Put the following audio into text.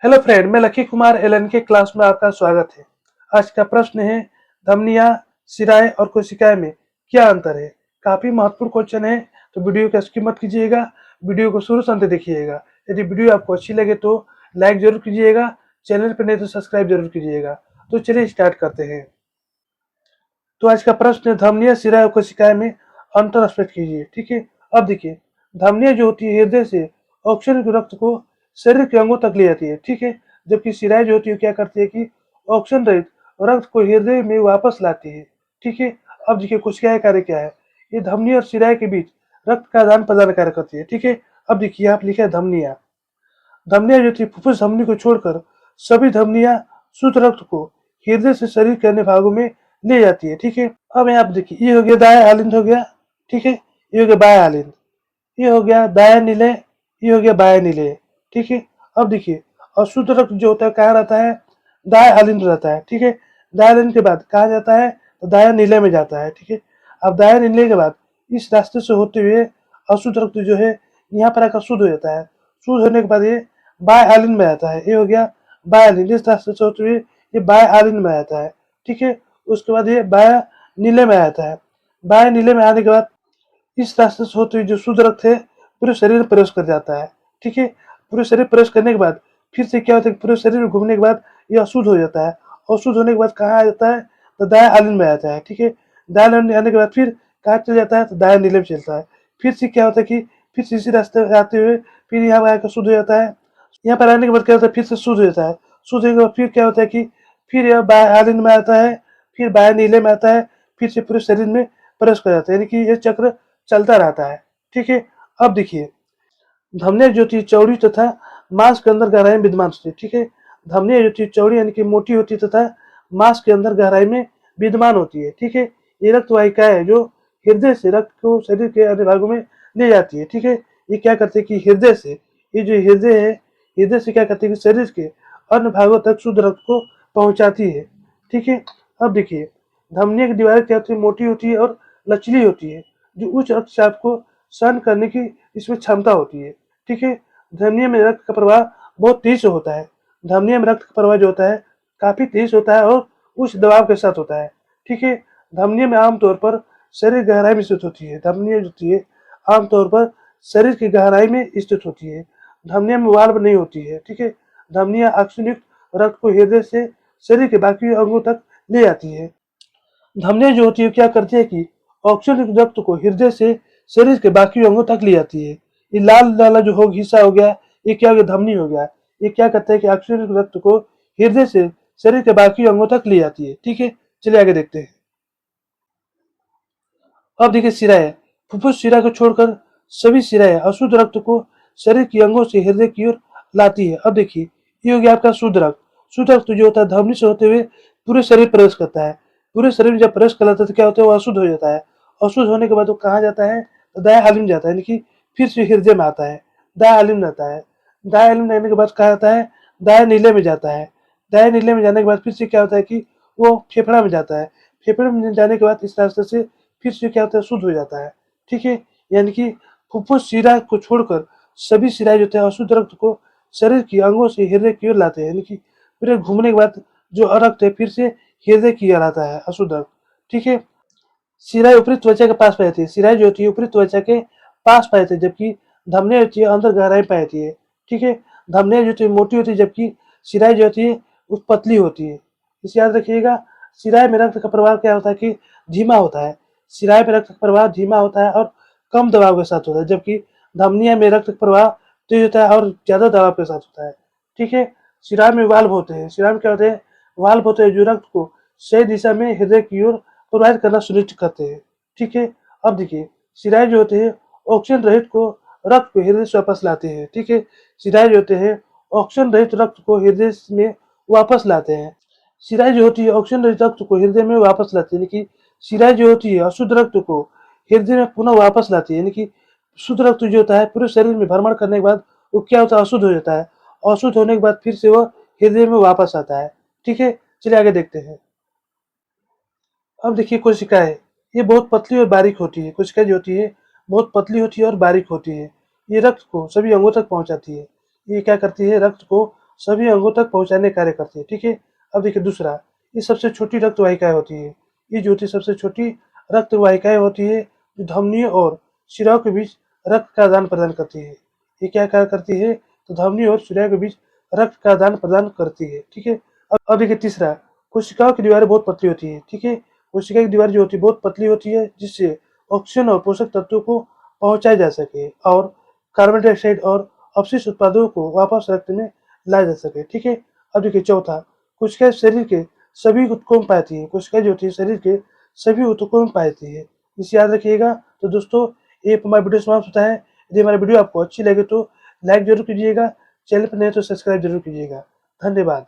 Hello friend, मैं lucky Kumar LN के class में आपका स्वागत है। आज का प्रश्न है, धमनियां, सिराएं और कोशिकाएं में क्या अंतर है। काफी महत्वपूर्ण क्वेश्चन है, तो वीडियो को स्किप मत कीजिएगा। वीडियो को शुरू से अंत देखिएगा। यदि वीडियो आपको अच्छी लगे तो लाइक जरूर कीजिएगा, चैनल पर नहीं तो सब्सक्राइब जरूर कीजिएगा। तो चलिए स्टार्ट करते हैं। तो आज का प्रश्न है, धमनियां, सिराएं और कोशिकाएं में अंतर स्पष्ट कीजिए। ठीक है, अब देखिए, धमनियां जो होती है हृदय से ऑक्सीजन के रक्त को शरीर के अंगों तक ले जाती है। ठीक है, जबकि सिराएं जो होती है क्या करती है कि ऑक्सीजन रहित रक्त को हृदय में वापस लाती है। ठीक है, अब देखिए कोशिकाएं कार्य क्या है। ये धमनी और सिराएं के बीच रक्त का आदान प्रदान कार्य करती है। ठीक है, अब देखिए यहाँ पे लिखा है धमनियां। धमनियां जो थी फुफ्फुस धमनी को छोड़कर सभी धमनियां शुद्ध रक्त को हृदय से शरीर के अन्य भागों में ले जाती है। ठीक है, अब यहाँ पे देखिए, ये हो गया दायां आलिंद हो गया। ठीक है, ये हो गया बायां आलिंद, ये हो गया दायां निलय, ये हो गया बायां निलय। ठीक है, अब देखिए, अशुद्ध रक्त जो होता है कहाँ रहता है, दायां आलिंद रहता है। ठीक है, दायां आलिंद के बाद कहाँ जाता है, तो दायां निलय में जाता है। ठीक है, अब दायां निलय के बाद इस रास्ते से होते हुए अशुद्ध रक्त जो है यहाँ पर आकर शुद्ध हो जाता है। शुद्ध होने के बाद ये बाय आलिन में आता है। ये हो गया बाय आलिन, इस रास्ते से होते हुए ये बाय आलिन में आता है। ठीक है, उसके बाद ये बाया नीले में आता है। बाया नीले में आने के बाद इस रास्ते से होते हुए जो शुद्ध रक्त है पूरे शरीर में प्रवेश कर जाता है। ठीक है, पूरे शरीर प्रवेश करने के बाद फिर से क्या होता है, पूरे शरीर में घूमने के बाद यह अशुद्ध हो जाता है। अशुद्ध होने के बाद कहाँ आ जाता है, तो दाया आलिन में आता है। ठीक है, दाया आलिन में आने के बाद फिर कहाँ चल जाता है, तो दाया नीले में चलता है। फिर से क्या होता है कि फिर से इसी रास्ते आते हुए फिर यहाँ आकर शुद्ध हो जाता है। यहाँ पर आने के बाद क्या होता है, फिर से शुद्ध हो जाता है। शुद्ध होने के बाद फिर क्या होता है कि फिर यह बाया आलिन में आता है, फिर बाया नीले में आता है, फिर से पूरे शरीर में प्रवेश कर जाता है। यानी कि यह चक्र चलता रहता है। ठीक है, अब देखिए, धमनियां जो थी चौड़ी तथा मांस के अंदर गहराई में विद्यमान होती है। ठीक है, धमनियां जो थी चौड़ी यानी कि मोटी होती है तथा मांस के अंदर गहराई में विद्यमान होती है। ठीक है, ये रक्त वाहिकाएं है जो हृदय से रक्त को शरीर के अन्य भागों में ले जाती है। ठीक है, ये क्या करते हैं कि हृदय से, ये जो हृदय है, हृदय से क्या करते हैं कि शरीर के अन्य भागों तक शुद्ध रक्त को पहुंचाती है। ठीक है, अब देखिए, धमनियों की दीवारें क्या होती है, मोटी होती है और लचीली होती है, जो उच्च रक्तचाप को सहन करने की इसमें क्षमता होती है। ठीक है, धमनियों में रक्त का प्रवाह बहुत तेज से होता है। धमनियों में रक्त का प्रवाह जो होता है काफी तेज होता है और उच्च दबाव के साथ होता है। ठीक है, धमनियों में आमतौर पर शरीर गहराई में स्थित होती है। धमनियां जो होती है आमतौर पर शरीर की गहराई में स्थित होती है। धमनियों में वाल्व नहीं होती है। ठीक है, धमनियां ऑक्सीजन युक्त रक्त को हृदय से शरीर के बाकी अंगों तक ले जाती है। धमनियां जो होती है क्या करती है कि ऑक्सीजन युक्त रक्त को हृदय से शरीर के बाकी अंगों तक ले जाती है। ये लाल वाला जो हो हिस्सा हो गया, ये क्या हो गया, धमनी हो गया। ये क्या करता है कि ऑक्सीजन युक्त रक्त को हृदय से शरीर के बाकी अंगों तक ले जाती है। ठीक है, चलिए आगे देखते हैं। अब देखिए सिराएं, फुफ्फुस सिरा को छोड़कर सभी सिराएं अशुद्ध रक्त को शरीर के अंगों से हृदय की ओर लाती है। अब देखिए, ये हो गया आपका शुद्ध रक्त। शुद्ध रक्त जो होता है धमनी से होते हुए पूरे शरीर प्रवेश करता है। पूरे शरीर में जब प्रवेश करता है तो क्या होता है, वो अशुद्ध हो जाता है। अशुद्ध होने के बाद वो कहाँ जाता है, तो दाया आलिम जाता है, यानी कि फिर से हृदय में आता है। दाया आलिम रहता है। दाया आलिम रहने के बाद कहाँ जाता है, दाया नीले में जाता है। दाया नीले में जाने के बाद फिर से क्या होता है कि वो फेफड़ा में जाता है। फेफड़े में जाने के बाद इस रास्ते से फिर से क्या होता है, शुद्ध हो जाता है। ठीक है, यानी कि फुफ्फुस शिरा को छोड़कर सभी शिराएं जो होते हैं अशुद्ध रक्त को शरीर के अंगों से हृदय की ओर लाते हैं। यानी कि पूरे घूमने के बाद जो रक्त है फिर से हृदय की ओर आता है, अशुद्ध रक्त। ठीक है, शिराएं ऊपरी त्वचा के पास पाई जाती है। शिराएं जो होती है ऊपरी त्वचा के पास पाई जाती है, जबकि धमनियां होती है अंदर गहराई पाई जाती है। ठीक है, धमनियां जो होती है मोटी होती है, जबकि शिराएं जो होती है वो पतली होती है। इसे याद रखिएगा। शिराएं में रक्त का प्रवाह क्या होता है कि धीमा होता है। शिराएं में रक्त का प्रवाह धीमा होता है और कम दबाव के साथ होता है, जबकि धमनियां में रक्त का प्रवाह तेज होता है और ज्यादा दबाव के साथ होता है। ठीक है, शिरा में वाल्व होते हैं। शिरा में क्या होते हैं, वाल्व होते हैं जो रक्त को सही दिशा में हृदय की ओर प्रवाहित करना सुनिश्चित करते हैं। ठीक है, अब देखिए, शिराएं जो होते हैं ऑक्सीजन रहित को रक्त को हृदय से वापस लाते हैं। ठीक है, शिराएं जो होते हैं ऑक्सीजन रहित रक्त को हृदय में वापस लाते हैं। शिराएं जो होती है ऑक्सीजन रहित रक्त को हृदय में वापस लाती है, यानी कि शिराएं जो होती है अशुद्ध रक्त को हृदय में पुनः वापस लाती है। यानी कि शुद्ध रक्त जो होता है पूरे शरीर में भ्रमण करने के बाद वो क्या होता है, अशुद्ध हो जाता है। अशुद्ध होने के बाद फिर से वो हृदय में वापस आता है। ठीक है, चलिए आगे देखते हैं। अब देखिए कोशिकाएं, ये बहुत पतली और बारीक होती है। कोशिकाएं जो होती है बहुत पतली होती है और बारीक होती है। ये रक्त को सभी अंगों तक पहुंचाती है। ये क्या करती है, रक्त को सभी अंगों तक पहुंचाने का कार्य करती है। ठीक है। अब देखिए दूसरा, ये सबसे छोटी रक्त वाहिकाएं होती है। ये जो होती है सबसे छोटी रक्त वाहिकाएं होती है, जो धमनियों और शिराओं के बीच रक्त का आदान प्रदान करती है। ये क्या कार्य करती है? तो धमनियों और शिराओं के बीच रक्त का आदान प्रदान करती है। ठीक है। अब देखिए तीसरा, कोशिकाओं की दीवारें बहुत पतली होती है। ठीक है। कोशिका की दीवार जो होती है बहुत पतली होती है, जिससे ऑक्सीजन और पोषक तत्वों को पहुंचाया जा सके और कार्बन डाइऑक्साइड और अपशिष्ट उत्पादों को वापस रक्त में लाया जा सके। ठीक है। अब देखिए चौथा, कोशिकाएं शरीर के सभी ऊतकों में पाती है। कोशिकाएं जो होती है शरीर के सभी ऊतकों में पाती है। इसे याद रखिएगा। तो दोस्तों, ये हमारा वीडियो समाप्त होता है। यदि हमारी वीडियो आपको अच्छी लगे तो लाइक जरूर कीजिएगा, चैनल पर नए तो सब्सक्राइब जरूर कीजिएगा। धन्यवाद।